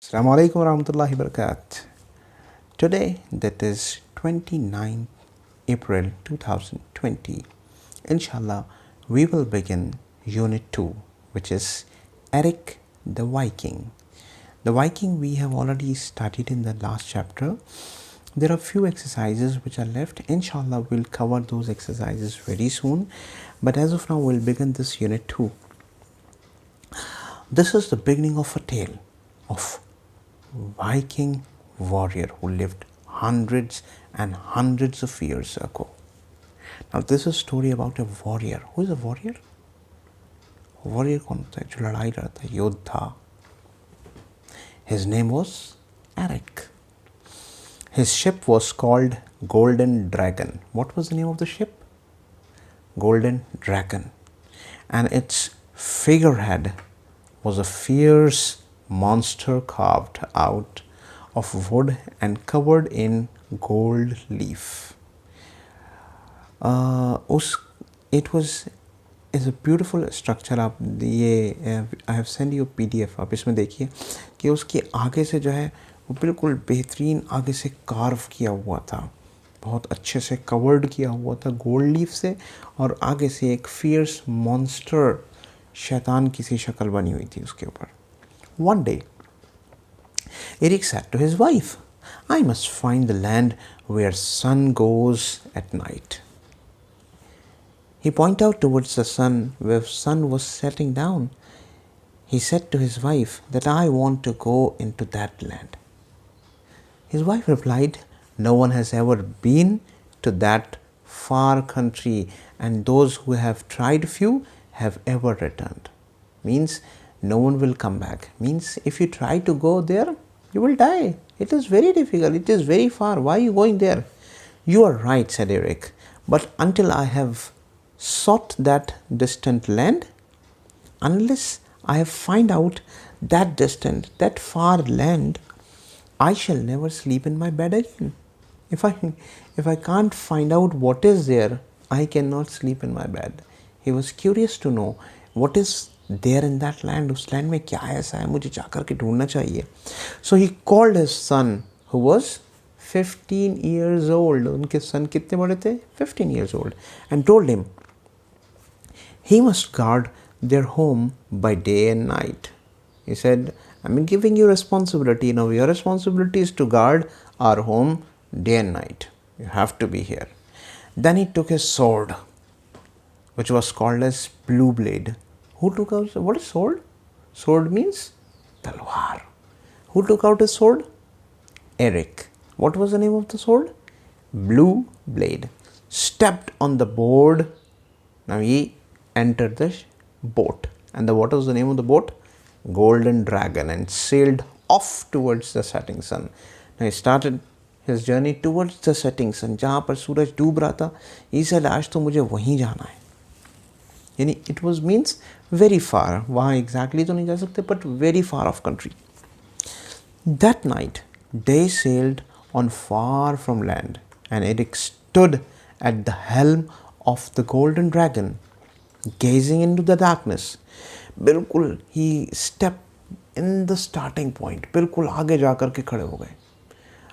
Assalamu alaikum warahmatullahi wabarakatuh. Today, that is 29th April 2020, inshallah, we will begin Unit 2, which is Erik the Viking. The Viking we have already studied in the last chapter. There are few exercises which are left. Inshallah, we'll cover those exercises very soon. But as of now, we'll begin this Unit 2. This is the beginning of a tale of Viking warrior who lived hundreds and hundreds of years ago. Now this is a story about a warrior. Who is a warrior? Warrior कौन होता है जो लड़ाई लड़ता है, योद्धा. His name was Erik. His ship was called Golden Dragon. What was the name of the ship? Golden Dragon. And its figurehead was a fierce monster carved out of wood and covered in gold leaf. It was is a beautiful structure. आप ये I have sent you a PDF. आप इसमें देखिए कि उसके आगे से जो है वो बिल्कुल बेहतरीन आगे से कार्व किया हुआ था, बहुत अच्छे से कवर्ड किया हुआ था गोल्ड लीफ से, और आगे से एक फियर्स मॉन्स्टर शैतान की सी शक्ल बनी हुई थी उसके ऊपर. One day, Erik said to his wife, "I must find the land where sun goes at night." He pointed out towards the sun where sun was setting down. He said to his wife that I want to go into that land. His wife replied, "No one has ever been to that far country, and those who have tried few have ever returned." Means no one will come back. Means if you try to go there, you will die. It is very difficult. It is very far. Why are you going there? You are right, said Erik. But until I have sought that distant land, unless I have find out that distant, that far land, I shall never sleep in my bed again. If I can't find out what is there, I cannot sleep in my bed. He was curious to know what is there in that land. उस land में क्या ऐसा है, मुझे जाकर के ढूंढना चाहिए. So he called his son, who was 15 years old. उनके son कितने बड़े थे? 15 years old. And told him he must guard their home by day and night. He said, I'm giving you responsibility. Now your responsibility is to guard our home day and night. You have to be here. Then he took his sword, which was called as Blue Blade. Who took out, what is sword? Sword means talwar. Who took out his sword? Erik. What was the name of the sword? Blue Blade. Stepped on the board. Now he entered the boat. And what was the name of the boat? Golden Dragon, and sailed off towards the setting sun. Now he started his journey towards the setting sun. जहाँ पर सूरज डूब रहा था, he said, आज तो मुझे वहीं जाना है. यानी it was means very far. वहाँ exactly तो नहीं जा सकते, but very far off country. That night, they sailed on far from land, and Erik stood at the helm of the Golden Dragon, gazing into the darkness. बिल्कुल he stepped in the starting point. बिल्कुल आगे जाकर के खड़े हो गए.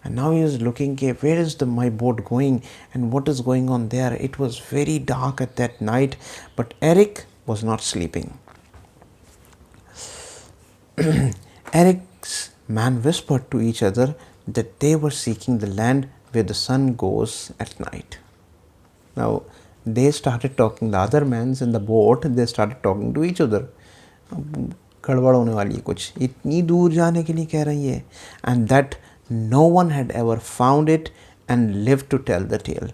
And now he is looking, where is my boat going and what is going on there. It was very dark at that night, but Erik was not sleeping. Erik's men whispered to each other that they were seeking the land where the sun goes at night. Now they started talking, the other men in the boat, they started talking to each other. गड़बड़ होने वाली है कुछ, इतनी दूर जाने के लिए कह रही है. And that no one had ever found it and lived to tell the tale.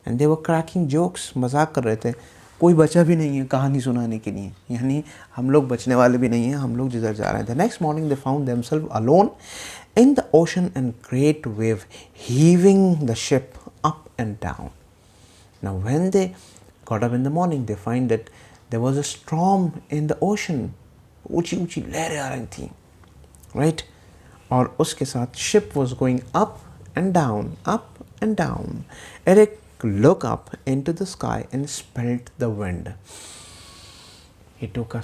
And they were cracking jokes. मजाक कर रहे थे. कोई बचा भी नहीं है कहानी सुनाने के लिए, यानी हम लोग बचने वाले भी नहीं हैं, हम लोग जिधर जा रहे हैं. The next morning they found themselves alone in the ocean, and great wave heaving the ship up and down. Now when they got up in the morning, they find that there was a storm in the ocean. ऊंची ऊंची लहरें आ रही थी, right? और उसके साथ ship was going up and down, up and down. Erik looked up into the sky and smelled the wind. He took a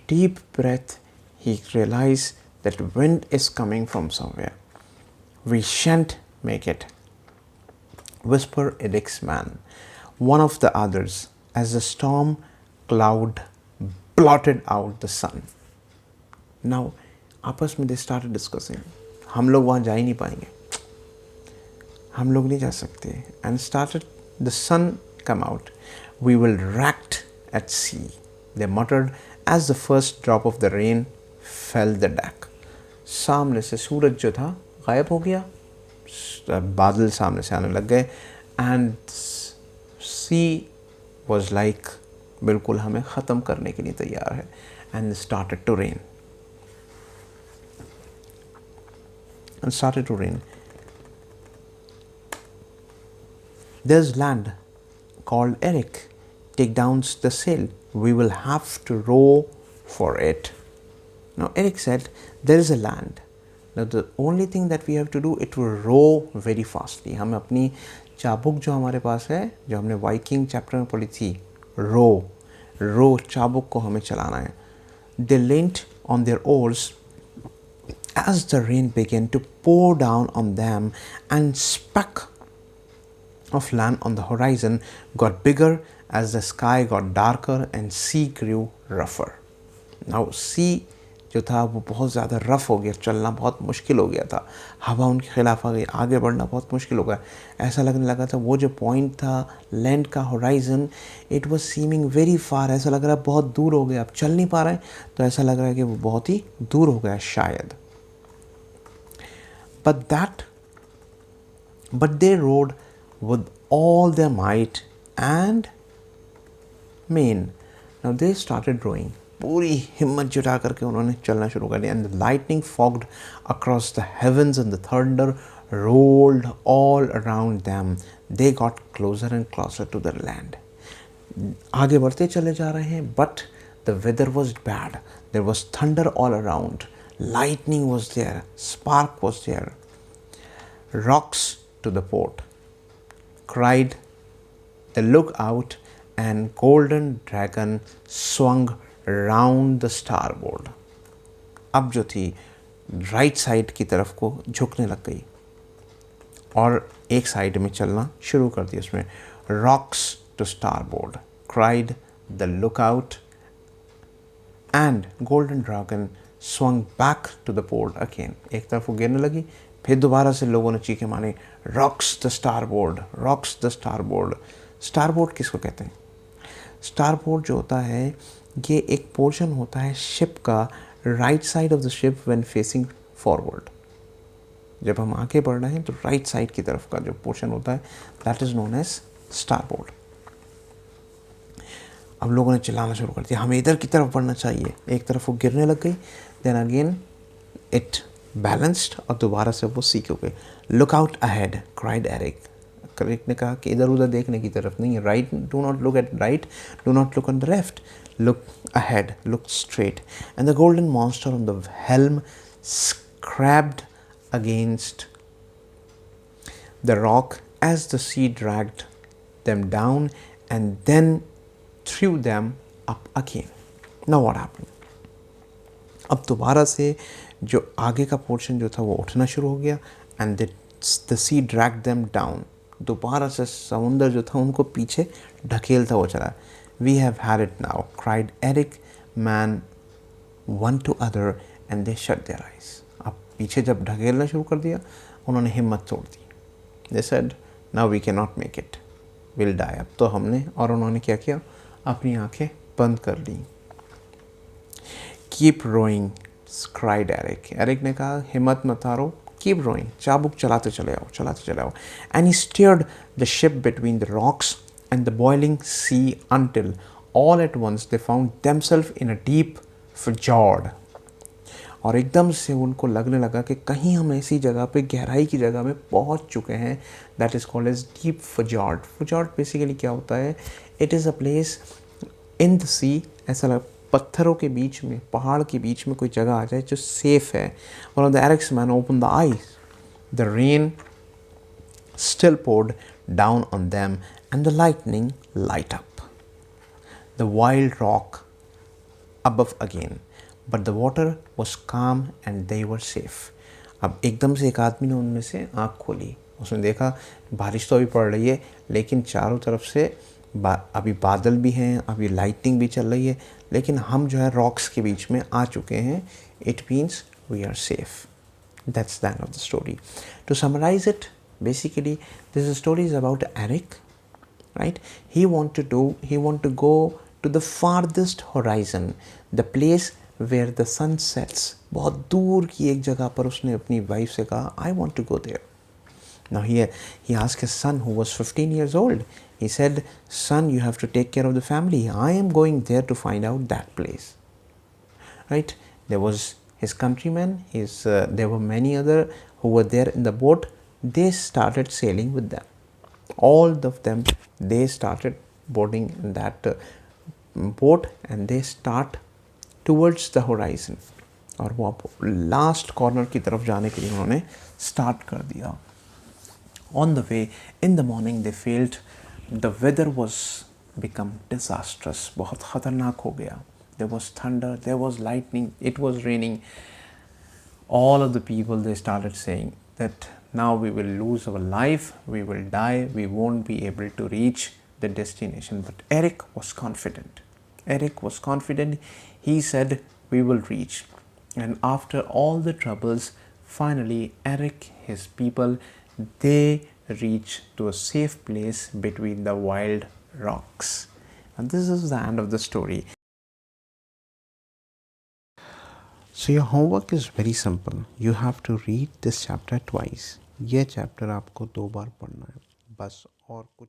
deep breath. He realized that wind is coming from somewhere. We shan't make it, whisper Eric's man, one of the others, as the storm cloud blotted out the sun. Now, आपस में they started discussing. हम लोग वहाँ जा ही नहीं पाएंगे, हम लोग नहीं जा सकते. And started the sun come out. We will wrecked at sea, they muttered as the first drop of the rain fell the deck. सामने से सूरज जो था गायब हो गया, बादल सामने से आने लग गए. एंड सी वॉज लाइक बिल्कुल हमें ख़त्म करने के लिए तैयार है. And started to rain. There's land, called Erik. Take down the sail. We will have to row for it. Now Erik said, there is a land. Now the only thing that we have to do, it will row very fastly. हमें अपनी चाबुक जो हमारे पास है, जो हमने Viking chapter में पढ़ी थी, रो चाबुक को हमें चलाना है. They leaned on their oars as the rain began to pour down on them, and speck of land on the horizon got bigger as the sky got darker and sea grew rougher. Now sea जो था वो बहुत ज़्यादा rough हो गया, चलना बहुत मुश्किल हो गया था, हवा उनके खिलाफ आ गई, आगे बढ़ना बहुत मुश्किल हो गया. ऐसा लगने लगा था वो जो पॉइंट था लैंड का, horizon, it was seeming very far. ऐसा लग रहा है बहुत दूर हो गया, अब चल नहीं पा रहे हैं, तो ऐसा लग रहा है कि वो बहुत ही दूर हो गया शायद. But they rowed with all their might and main. Now they started rowing. पूरी हिम्मत जुटा करके उन्होंने चलना शुरू कर दिया. And the lightning fogged across the heavens and the thunder rolled all around them. They got closer and closer to the land. आगे बढ़ते चले जा रहे हैं, but the weather was bad. There was thunder all around. Lightning was there. Spark was there. Rocks to the port, cried the lookout, and golden dragon swung round the starboard. अब जो थी right side की तरफ को झुकने लग गई और एक साइड में चलना शुरू कर दिया उसमें. Rocks to starboard, cried the lookout, and golden dragon swung back to the port again. एक तरफ वो गिरने लगी, फिर दोबारा से लोगों ने चीखें मारी, rocks the starboard, rocks the starboard. Starboard किसको कहते हैं? स्टारबोर्ड जो होता है ये एक पोर्शन होता है शिप का, right side of the ship when facing forward. जब हम आगे बढ़ रहे हैं तो राइट साइड की तरफ का जो पोर्शन होता है that is known as starboard. अब लोगों ने चिल्लाना शुरू कर दिया, हमें इधर की तरफ बढ़ना चाहिए. एक तरफ वो गिरने लग गई, देन अगेन इट बैलेंस्ड और दोबारा से वो सीख हो गए. Look out ahead, cried Eric. Eric ने कहा कि इधर उधर देखने की तरफ नहीं है. Right, do not look at right, do not look on the left, look ahead, look straight. And the golden monster on the helm scraped against the rock as the sea dragged them down and then threw them up again. Now what happened? अब दोबारा से जो आगे का portion जो था वो उठना शुरू हो गया and the sea dragged them down. दोबारा से समुंदर जो था उनको पीछे ढकेलता हुआ चला. We have had it now, cried Erik, man, one to other, and they shut their eyes. अब पीछे जब ढकेलना शुरू कर दिया उन्होंने हिम्मत तोड़ दी. They said, now we cannot make it, we'll die. अब तो हमने, और उन्होंने क्या किया, अपनी आंखें बंद कर ली. Keep rowing, cried Erik. Erik ने कहा हिम्मत मत हारो, keep rowing, चाबुक चलाते चले आओ, चलाते चले आओ. And he steered the ship between the rocks and the boiling sea until all at once they found themselves in a deep fjord. और एकदम से उनको लगने लगा कि कहीं हम ऐसी जगह पे, गहराई की जगह में पहुंच चुके हैं. That is called as deep fjord. fjord basically क्या होता है? It is a place in the sea. ऐसा लग पत्थरों के बीच में, पहाड़ के बीच में कोई जगह आ जाए जो सेफ है. One of the Eric's man open the eyes. The rain still poured down on them and the lightning light up the wild rock above again. but the water was calm and they were safe. अब एकदम से एक आदमी ने उनमें से आँख खोली, उसने देखा बारिश तो अभी पड़ रही है लेकिन चारों तरफ से अभी बादल भी हैं, अभी लाइटनिंग भी चल रही है, लेकिन हम जो है रॉक्स के बीच में आ चुके हैं. It means we are safe. That's the end of the story. To summarize it, basically, this story is about Erik, right? He want to go to the farthest horizon, the place where the sun sets. बहुत दूर की एक जगह पर उसने अपनी wife से कहा, I want to go there. Now here he asked his son, who was 15 years old. He said, son, you have to take care of the family. I am going there to find out that place. Right? There was his countrymen, there were many other who were there in the boat. They started sailing with them. All of them, they started boarding in that boat and they start towards the horizon. और वो last corner की तरफ जाने के लिए उन्होंने start कर दिया. On the way, in the morning, they felt the weather was become disastrous. बहुत ख़तरनाक हो गया. There was thunder, there was lightning, it was raining. All of the people, they started saying that now we will lose our life, we will die, we won't be able to reach the destination. But Erik was confident. Erik was confident. He said, we will reach. And after all the troubles, finally Erik, his people, they reach to a safe place between the wild rocks. And this is the end of the story. So your homework is very simple. You have to read this chapter twice. ये chapter आपको 2 बार पढ़ना है, बस और कुछ